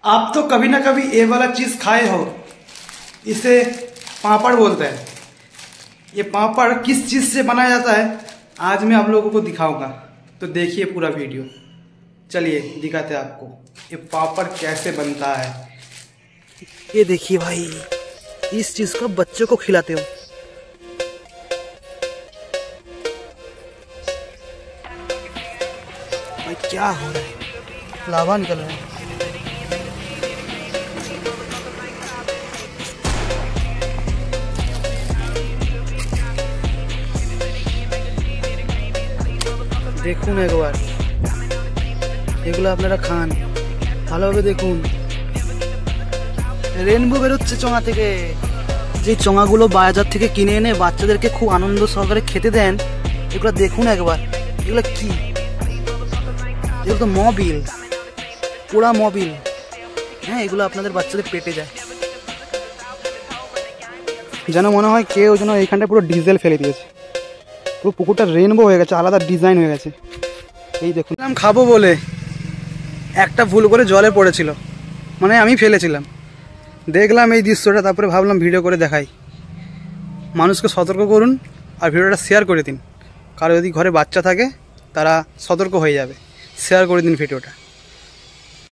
आप तो कभी ना कभी ये वाला चीज़ खाए हो, इसे पापड़ बोलते हैं। ये पापड़ किस चीज़ से बनाया जाता है आज मैं आप लोगों को दिखाऊंगा, तो देखिए पूरा वीडियो। चलिए दिखाते हैं आपको ये पापड़ कैसे बनता है। ये देखिए भाई, इस चीज़ को बच्चों को खिलाते हो। भाई क्या हो रहा है, लावा निकल रहा है। দেখুন একবার এগুলো আপনারা খান, ভালোভাবে দেখুন। রেনবো বেরোচ্ছে চোঙা থেকে। যে চোঙাগুলো বাজার থেকে কিনে এনে বাচ্চাদেরকে খুব আনন্দ সহকারে খেতে দেন, এগুলো দেখুন একবার। এগুলো কি? এগুলো তো মবিল, পোড়া মবিল। হ্যাঁ, এগুলো আপনাদের বাচ্চাদের পেটে যায়। যেন মনে হয় কেউ যেন এইখানটা পুরো ডিজেল ফেলে দিয়েছে। পুরো পুকুরটা রেনবো হয়ে গেছে, আলাদা ডিজাইন হয়ে গেছে। এই দেখুন, খাবো বলে একটা ভুল করে জলে পড়েছিল, মানে আমি ফেলেছিলাম। দেখলাম এই দৃশ্যটা, তারপরে ভাবলাম ভিডিও করে দেখাই। মানুষকে সতর্ক করুন আর ভিডিওটা শেয়ার করে দিন। কারো যদি ঘরে বাচ্চা থাকে তারা সতর্ক হয়ে যাবে। শেয়ার করে দিন ভিডিওটা।